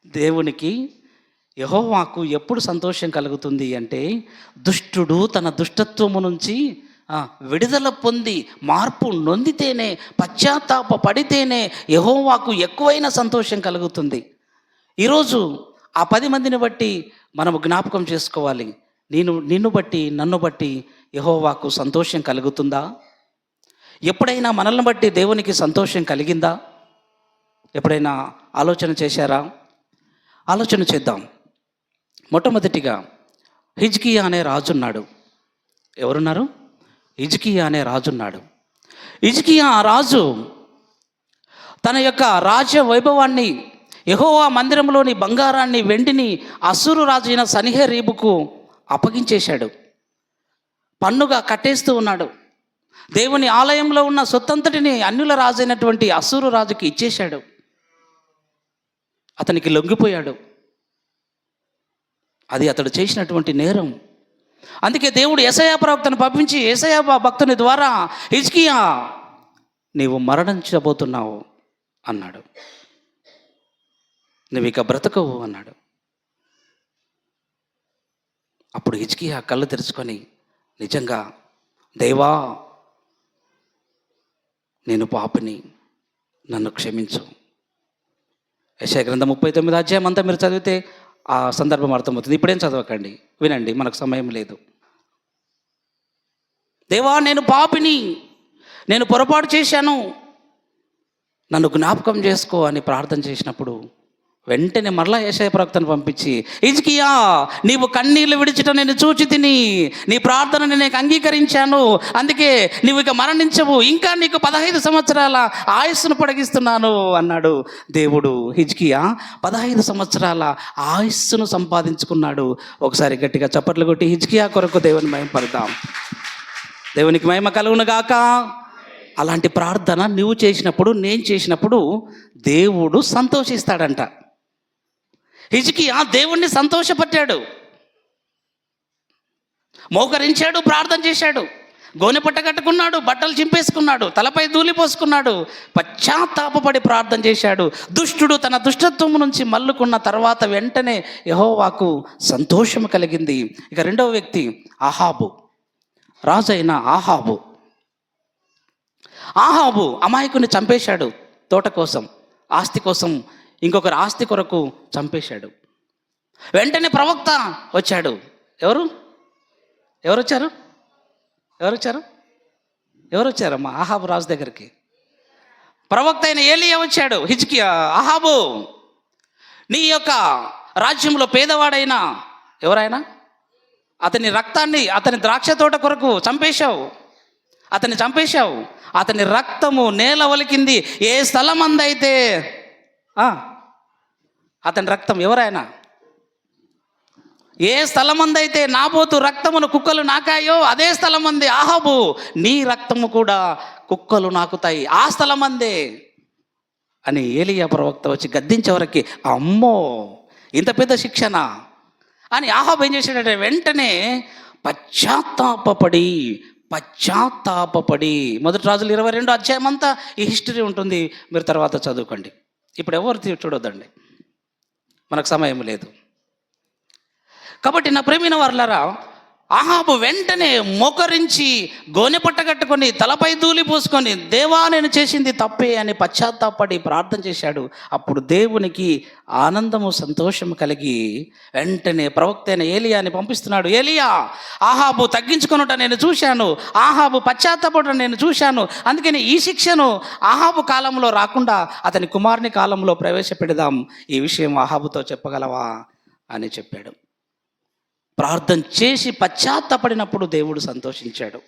దేవునికి యెహోవాకు ఎప్పుడు సంతోషం కలుగుతుంది అంటే, దుష్టుడు తన దుష్టత్వము నుంచి విడుదల పొంది మార్పు నొందితేనే, పశ్చాత్తాప పడితేనే యెహోవాకు ఎక్కువైన సంతోషం కలుగుతుంది. ఈరోజు ఆ 10 మందిని బట్టి మనము జ్ఞాపకం చేసుకోవాలి. నిన్ను బట్టి, నన్ను బట్టి యెహోవాకు సంతోషం కలుగుతుందా? ఎప్పుడైనా మనల్ని బట్టి దేవునికి సంతోషం కలిగిందా? ఎప్పుడైనా ఆలోచన చేశారా? ఆలోచన చేద్దాం. మొట్టమొదటిగా హిజ్కియా అనే రాజున్నాడు. ఎవరున్నారు? హిజ్కియా అనే రాజున్నాడు. హిజ్కియా రాజు తన యొక్క రాజ్య వైభవాన్ని, యెహోవా మందిరంలోని బంగారాన్ని, వెండిని అస్సూరు రాజు అయిన సన్హెరీబుకు అప్పగించేశాడు. పన్నుగా కట్టేస్తూ ఉన్నాడు. దేవుని ఆలయంలో ఉన్న సొత్తంతటిని అన్యుల రాజు అయినటువంటి అస్సూరు రాజుకి ఇచ్చేశాడు. అతనికి లొంగిపోయాడు. అది అతడు చేసినటువంటి నేరం. అందుకే దేవుడు యెషయా ప్రవక్తను పంపించి, యెషయా భక్తుని ద్వారా, హిజ్కియా నీవు మరణించబోతున్నావు అన్నాడు. నువ్వు ఇక బ్రతకవు అన్నాడు. అప్పుడు హిజ్కియా కళ్ళు తెరుచుకొని, నిజంగా దేవా, నేను పాపిని, నన్ను క్షమించు. యెషయా గ్రంథం 39 అధ్యాయం అంతా మీరు చదివితే ఆ సందర్భం అర్థమవుతుంది. ఇప్పుడేం చదవకండి, వినండి, మనకు సమయం లేదు. దేవా, నేను పాపిని, నేను పొరపాటు చేశాను, నన్ను జ్ఞాపకం చేసుకో అని ప్రార్థన చేసినప్పుడు వెంటనే మరలా యెషయా ప్రవక్తను పంపించి, హిజ్కియా నీవు కన్నీళ్లు విడిచిట నేను చూచి తిని, నీ ప్రార్థనని నేను అంగీకరించాను, అందుకే నీవు ఇక మరణించవు, ఇంకా నీకు 15 సంవత్సరాల ఆయుస్సును పొడిగిస్తున్నాను అన్నాడు దేవుడు. హిజ్కియా 15 సంవత్సరాల ఆయుస్సును సంపాదించుకున్నాడు. ఒకసారి గట్టిగా చప్పట్లు కొట్టి హిజ్కియా కొరకు దేవుని మహిమపడదాం. దేవునికి మహిమ కలుగును గాక. అలాంటి ప్రార్థన నువ్వు చేసినప్పుడు, నేను చేసినప్పుడు దేవుడు సంతోషిస్తాడంట. హిజ్కియా దేవుణ్ణి సంతోషపట్టాడు, మోకరించాడు, ప్రార్థన చేశాడు, గోనెపట్ట కట్టుకున్నాడు, బట్టలు చింపేసుకున్నాడు, తలపై ధూళి పోసుకున్నాడు, పశ్చాత్తాపపడి ప్రార్థన చేశాడు. దుష్టుడు తన దుష్టత్వము నుంచి మల్లుకున్న తర్వాత వెంటనే యెహోవాకు సంతోషం కలిగింది. ఇక రెండవ వ్యక్తి ఆహాబు, రాజు అయిన ఆహాబు. ఆహాబు అమాయకుని చంపేశాడు. తోట కోసం, ఆస్తి కోసం, ఇంకొకరి ఆస్తి కొరకు చంపేశాడు. వెంటనే ప్రవక్త వచ్చాడు. ఎవరు వచ్చారు? ఎవరు వచ్చారమ్మా ఆహాబు రాజు దగ్గరికి? ప్రవక్త అయిన ఏలియా వచ్చాడు. హిజ్కియా, ఆహాబు, నీ యొక్క రాజ్యంలో పేదవాడైనా ఎవరైనా అతని రక్తాన్ని, అతని ద్రాక్ష తోట కొరకు చంపేశావు, అతని రక్తము నేల ఒలికింది. ఏ స్థలం అందైతే అతని రక్తం, ఎవరైనా ఏ స్థలం అందైతే నాబోతు రక్తమును కుక్కలు నాకాయో అదే స్థలం అందే ఆహాబు నీ రక్తము కూడా కుక్కలు నాకుతాయి, ఆ స్థలం అందే అని ఏలియా ప్రవక్త వచ్చి గద్దించే వరకు, అమ్మో ఇంత పెద్ద శిక్షణ అని ఆహాబు ఏం చేశాడంటే వెంటనే పశ్చాత్తాపపడి మొదటి రాజులు 22 అధ్యాయం అంతా ఈ హిస్టరీ ఉంటుంది, మీరు తర్వాత చదువుకోండి. ఇప్పుడు ఎవరు చూడొద్దండి, మనకు సమయం లేదు. కాబట్టి నా ప్రేమైన వారలారా, ఆహాబు వెంటనే మోకరించి గోనెపట్ట కట్టుకొని తలపై ధూళి పూసుకొని, దేవా నేను చేసింది తప్పే అని పశ్చాత్తాపడి ప్రార్థన చేశాడు. అప్పుడు దేవునికి ఆనందము, సంతోషము కలిగి వెంటనే ప్రవక్త అయిన ఏలియాని పంపిస్తున్నాడు. ఏలియా, ఆహాబు తగ్గించుకొనుట నేను చూశాను, ఆహాబు పశ్చాత్తాపడటం నేను చూశాను, అందుకని ఈ శిక్షను ఆహాబు కాలంలో రాకుండా అతని కుమారుని కాలంలో ప్రవేశపెడదాం, ఈ విషయం ఆహాబుతో చెప్పగలవా అని చెప్పాడు. ప్రార్థన చేసి పశ్చాత్తాపడినప్పుడు దేవుడు సంతోషించాడు.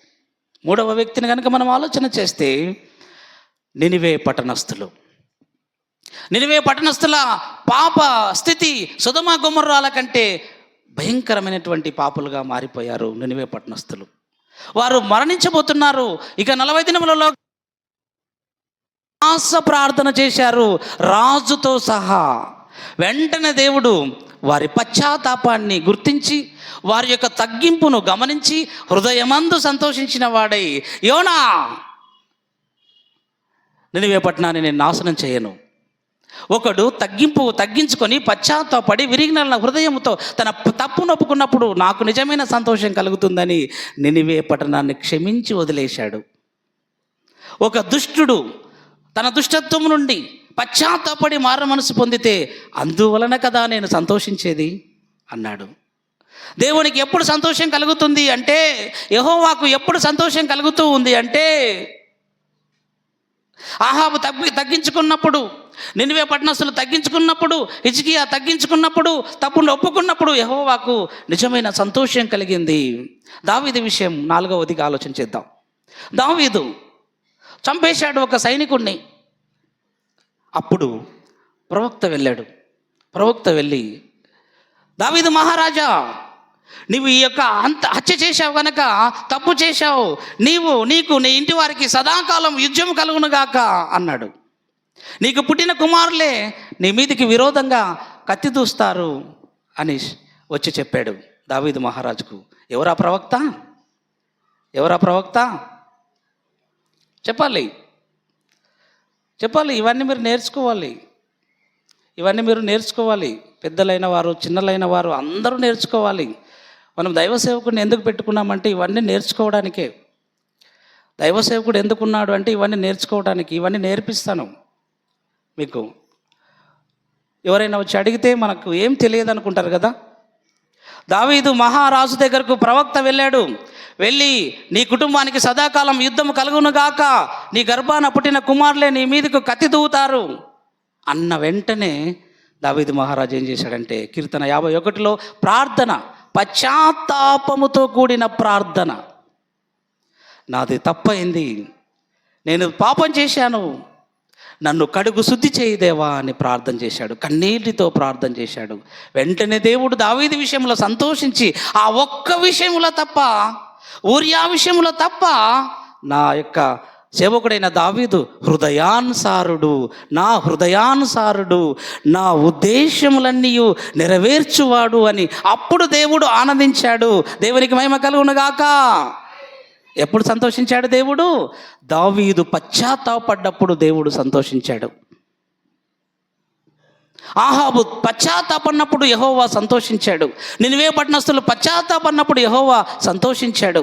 మూడవ వ్యక్తిని కనుక మనం ఆలోచన చేస్తే, నినివే పట్టణస్థుల పాప స్థితి సొదొమ గొమొర్రాల కంటే భయంకరమైనటువంటి పాపులుగా మారిపోయారు నినివే పట్టణస్థులు. వారు మరణించబోతున్నారు. ఇక 40 దినములలో ప్రార్థన చేశారు రాజుతో సహా. వెంటనే దేవుడు వారి పశ్చాత్తాపాన్ని గుర్తించి, వారి యొక్క తగ్గింపును గమనించి హృదయమందు సంతోషించిన వాడై, యోనా నినివే పట్టణాన్ని నేను నాశనం చేయను, ఒకడు తగ్గించుకొని పశ్చాత్తాపడి విరిగిన హృదయంతో తన తప్పును ఒప్పుకున్నప్పుడు నాకు నిజమైన సంతోషం కలుగుతుందని నినివే పట్టణాన్ని క్షమించి వదిలేశాడు. ఒక దుష్టుడు తన దుష్టత్వం నుండి పశ్చాత్తాపడి మార మనసు పొందితే అందువలన కదా నేను సంతోషించేది అన్నాడు. దేవునికి ఎప్పుడు సంతోషం కలుగుతుంది అంటే, యెహోవాకు ఎప్పుడు సంతోషం కలుగుతూ ఉంది అంటే, ఆహాబు తగ్గించుకున్నప్పుడు, నినివే పట్టణస్తులు తగ్గించుకున్నప్పుడు, హిజ్కియా తగ్గించుకున్నప్పుడు, తప్పును ఒప్పుకున్నప్పుడు యెహోవాకు నిజమైన సంతోషం కలిగింది. దావీదు విషయం 4వదిగా ఆలోచన చేద్దాం. దావీదు చంపేశాడు ఒక సైనికుణ్ణి. అప్పుడు ప్రవక్త వెళ్ళి, దావీదు మహారాజా, నీవు ఈ యొక్క హత్య చేశావు కనుక తప్పు చేశావు, నీకు నీ ఇంటి వారికి సదాకాలం యుద్ధం కలుగునుగాక అన్నాడు. నీకు పుట్టిన కుమారులే నీ మీదికి విరోధంగా కత్తి దూస్తారు అని వచ్చి చెప్పాడు దావీదు మహారాజుకు. ఎవరా ప్రవక్త? చెప్పాలి. ఇవన్నీ మీరు నేర్చుకోవాలి. పెద్దలైన వారు, చిన్నలైన వారు అందరూ నేర్చుకోవాలి. మనం దైవ సేవకుడిని ఎందుకు పెట్టుకున్నామంటే ఇవన్నీ నేర్చుకోవడానికే. దైవ సేవకుడు ఎందుకున్నాడు అంటే ఇవన్నీ నేర్చుకోవడానికి. ఇవన్నీ నేర్పిస్తాను మీకు. ఎవరైనా వచ్చి అడిగితే మనకు ఏం తెలియదు అనుకుంటారు కదా. దావీదు మహారాజు దగ్గరకు ప్రవక్త వెళ్ళి నీ కుటుంబానికి సదాకాలం యుద్ధం కలుగునుగాక, నీ గర్భాన పుట్టిన కుమారులే నీ మీదకు కత్తి దూవుతారు అన్న వెంటనే దావీదు మహారాజు ఏం చేశాడంటే, కీర్తన 51లో ప్రార్థన, పశ్చాత్తాపముతో కూడిన ప్రార్థన. నాది తప్పైంది, నేను పాపం చేశాను, నన్ను కడుగు శుద్ధి చేయి దేవా అని ప్రార్థన చేశాడు. కన్నీటితో ప్రార్థన చేశాడు. వెంటనే దేవుడు దావీదు విషయంలో సంతోషించి, ఆ ఒక్క విషయంలో తప్ప, ఊరియా విషయంలో తప్ప, నా యొక్క సేవకుడైన దావీదు నా హృదయానుసారుడు, నా ఉద్దేశములన్నీ నెరవేర్చువాడు అని అప్పుడు దేవుడు ఆనందించాడు. దేవునికి మహిమ కలుగునుగాక. ఎప్పుడు సంతోషించాడు దేవుడు? దావీదు పశ్చాత్తాపడ్డప్పుడు దేవుడు సంతోషించాడు. ఆహాబు పశ్చాత్తాపడినప్పుడు యెహోవా సంతోషించాడు. నినివే పట్టణస్తులు పశ్చాత్తాపడినప్పుడు యెహోవా సంతోషించాడు.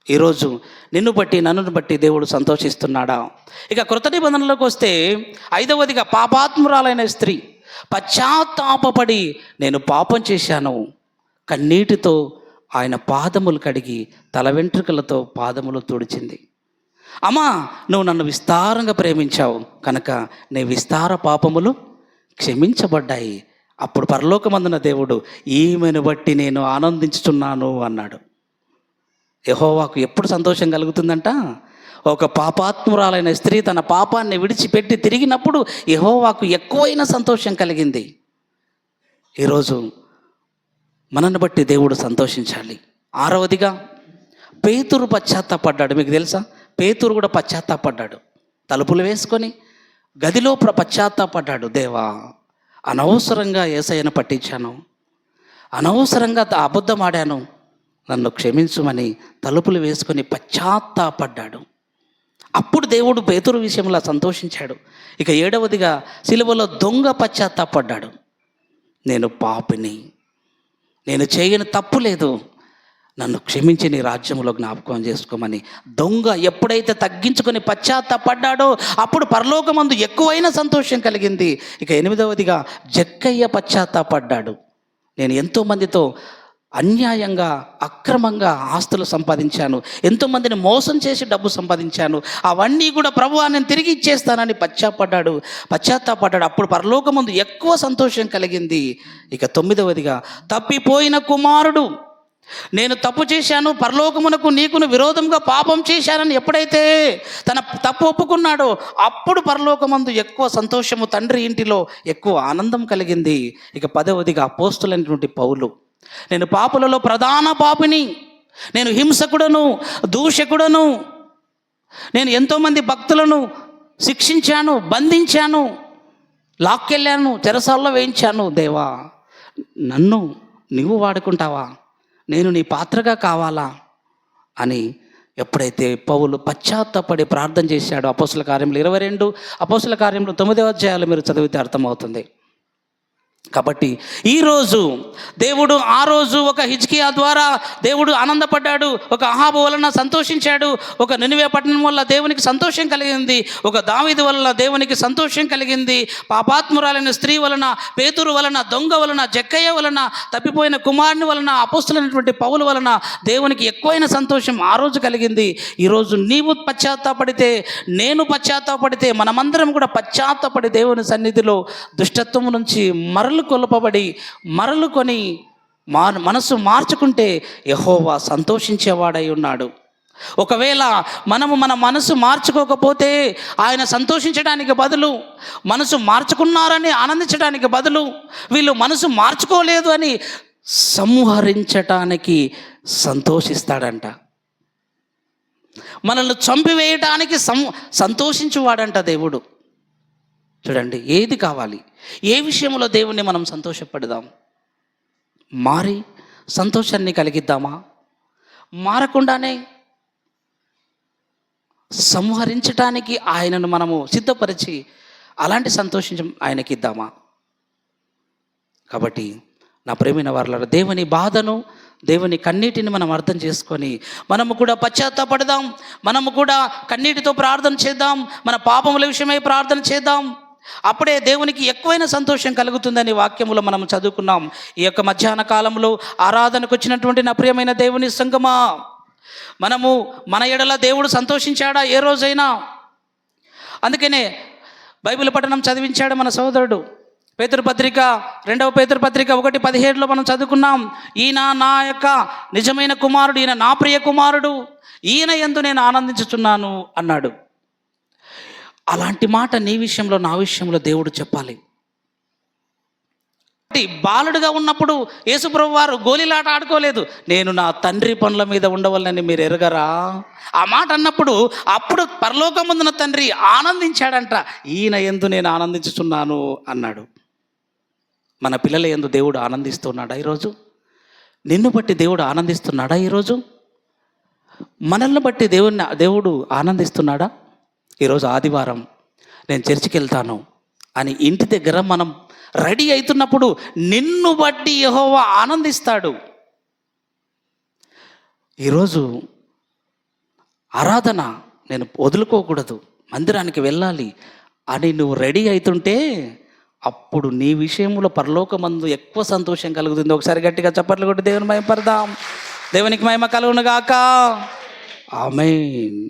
ఈరోజు నిన్ను బట్టి, నన్ను బట్టి దేవుడు సంతోషిస్తున్నాడా? ఇక కృత నిబంధనలోకి వస్తే 5వదిగా పాపాత్మురాలైన స్త్రీ పశ్చాత్తాపడి నేను పాపం చేశాను, కన్నీటితో ఆయన పాదములు కడిగి తల వెంట్రుకలతో పాదములు తుడిచింది. అమ్మా, నువ్వు నన్ను విస్తారంగా ప్రేమించావు కనుక నీ విస్తార పాపములు క్షమించబడ్డాయి. అప్పుడు పరలోకమందున దేవుడు ఈమెను బట్టి నేను ఆనందించుతున్నాను అన్నాడు. యెహోవాకు ఎప్పుడు సంతోషం కలుగుతుందంట? ఒక పాపాత్మురాలైన స్త్రీ తన పాపాన్ని విడిచిపెట్టి తిరిగినప్పుడు యెహోవాకు ఎక్కువైన సంతోషం కలిగింది. ఈరోజు మనల్ని బట్టి దేవుడు సంతోషించాలి. 6వదిగా పేతురు పశ్చాత్తాపడ్డాడు. మీకు తెలుసా? పేతురు కూడా పశ్చాత్తాపడ్డాడు. తలుపులు వేసుకొని గదిలో పశ్చాత్తాపడ్డాడు. దేవా, అనవసరంగా యేసయ్యను పట్టించాను, అనవసరంగా అబద్ధం ఆడాను, నన్ను క్షమించుమని తలుపులు వేసుకొని పశ్చాత్తాపడ్డాడు. అప్పుడు దేవుడు పేతురు విషయంలో సంతోషించాడు. ఇక 7వదిగా సిలువలో దొంగ పశ్చాత్తాపడ్డాడు. నేను పాపిని, నేను చేయని తప్పు లేదు, నన్ను క్షమించి నీ రాజ్యంలో జ్ఞాపకం చేసుకోమని దొంగ ఎప్పుడైతే తగ్గించుకొని పశ్చాత్తాపడ్డాడో అప్పుడు పరలోకమందు ఎక్కువైన సంతోషం కలిగింది. ఇక 8వదిగా జక్కయ్య పశ్చాత్తాపడ్డాడు. నేను ఎంతోమందితో అన్యాయంగా, అక్రమంగా ఆస్తులు సంపాదించాను, ఎంతోమందిని మోసం చేసి డబ్బు సంపాదించాను, అవన్నీ కూడా ప్రభువా నేను తిరిగి ఇచ్చేస్తానని పశ్చాత్తాపడ్డాడు. అప్పుడు పరలోకమందు ఎక్కువ సంతోషం కలిగింది. ఇక 9వదిగా తప్పిపోయిన కుమారుడు, నేను తప్పు చేశాను, పరలోకమునకు నీకును విరోధంగా పాపం చేశానని ఎప్పుడైతే తన తప్పు ఒప్పుకున్నాడో అప్పుడు పరలోకమందు ఎక్కువ సంతోషము, తండ్రి ఇంటిలో ఎక్కువ ఆనందం కలిగింది. ఇక 10వదిగా అపోస్తులైనటువంటి పౌలు, నేను పాపులలో ప్రధాన పాపిని, నేను హింసకుడను, దూషకుడను, నేను ఎంతోమంది భక్తులను శిక్షించాను, బంధించాను, లాక్కెళ్ళాను, చెరసాల్లో వేయించాను. దేవా, నన్ను నువ్వు వాడుకుంటావా? నేను నీ పాత్రగా కావాలా అని ఎప్పుడైతే పౌలు పశ్చాత్తాపడి ప్రార్థన చేశాడో, అపోస్తుల కార్యములు 22, అపోస్తుల కార్యములు 9వ అధ్యాయాలు మీరు చదివితే అర్థమవుతుంది. కాబట్టి ఈరోజు దేవుడు ఆ రోజు ఒక హిజ్కియా ద్వారా దేవుడు ఆనందపడ్డాడు, ఒక అహాబు వలన సంతోషించాడు, ఒక నినివే పట్టణం వల్ల దేవునికి సంతోషం కలిగింది, ఒక దావీదు వలన దేవునికి సంతోషం కలిగింది, పాపాత్మురాలైన స్త్రీ వలన, పేతురు వలన, దొంగ వలన, జక్కయ్య వలన, తప్పిపోయిన కుమారుని వలన, అపోస్తులైనటువంటి పౌలు వలన దేవునికి ఎక్కువైన సంతోషం ఆ రోజు కలిగింది. ఈరోజు నీవు పశ్చాత్తాపడితే, నేను పశ్చాత్తాపడితే, మనమందరం కూడా పశ్చాత్తాపడి దేవుని సన్నిధిలో దుష్టత్వం నుంచి కొలపబడి మరలుకొని మనసు మార్చుకుంటే యెహోవా సంతోషించేవాడై ఉన్నాడు. ఒకవేళ మనము మన మనసు మార్చుకోకపోతే ఆయన సంతోషించడానికి బదులు, మనసు మార్చుకున్నారని ఆనందించడానికి బదులు, వీళ్ళు మనసు మార్చుకోలేదు అని సంహరించటానికి సంతోషిస్తాడంట. మనల్ని చంపివేయటానికి సంతోషించువాడంట దేవుడు. చూడండి, ఏది కావాలి, ఏ విషయంలో దేవుణ్ణి మనం సంతోషపడదాం? మారి సంతోషాన్ని కలిగిద్దామా? మారకుండానే సంహరించటానికి ఆయనను మనము సిద్ధపరిచి అలాంటి సంతోషం ఆయనకిద్దామా? కాబట్టి నా ప్రేమైన వారలారా, దేవుని బాధను, దేవుని కన్నీటిని మనం అర్థం చేసుకొని మనము కూడా పశ్చాత్తాపడదాం. మనము కూడా కన్నీటితో ప్రార్థన చేద్దాం. మన పాపముల విషయమై ప్రార్థన చేద్దాం. అప్పుడే దేవునికి ఎక్కువైన సంతోషం కలుగుతుందని వాక్యములో మనం చదువుకున్నాం. ఈ యొక్క మధ్యాహ్న కాలంలో ఆరాధనకు వచ్చినటువంటి నా ప్రియమైన దేవుని సంగమా, మనము మన ఎడల దేవుడు సంతోషించాడా ఏ రోజైనా? అందుకనే బైబిల్ పఠనం చదివించాడు మన సోదరుడు. పేతురుపత్రిక 2వ పేతురుపత్రిక 1:17 మనం చదువుకున్నాం. ఈయన నా యొక్క నిజమైన కుమారుడు, ఈయన నా ప్రియ కుమారుడు, ఈయన యందు నేను ఆనందించుచున్నాను అన్నాడు. అలాంటి మాట నీ విషయంలో, నా విషయంలో దేవుడు చెప్పాలి. బాలుడుగా ఉన్నప్పుడు యేసుప్రభు వారు గోలిలాట ఆడుకోలేదు. నేను నా తండ్రి పనుల మీద ఉండవలనని మీరు ఎరగరా? ఆ మాట అన్నప్పుడు అప్పుడు పరలోకమందున తండ్రి ఆనందించాడంట. ఈయన యందు నేను ఆనందించుచున్నాను అన్నాడు. మన పిల్లల యందు దేవుడు ఆనందిస్తున్నాడా ఈరోజు? నిన్ను బట్టి దేవుడు ఆనందిస్తున్నాడా ఈరోజు? మనల్ని బట్టి దేవుడు ఆనందిస్తున్నాడా? ఈరోజు ఆదివారం నేను చర్చికి వెళ్తాను అని ఇంటి దగ్గర మనం రెడీ అవుతున్నప్పుడు నిన్ను బట్టి యెహోవా ఆనందిస్తాడు. ఈరోజు ఆరాధన నేను వదులుకోకూడదు, మందిరానికి వెళ్ళాలి అని నువ్వు రెడీ అవుతుంటే అప్పుడు నీ విషయంలో పరలోకమందు ఎక్కువ సంతోషం కలుగుతుంది. ఒకసారి గట్టిగా చప్పట్లు కొట్టి దేవుని మహిమ పరదాం. దేవునికి మహిమ కలుగును గాక. ఆమేన్.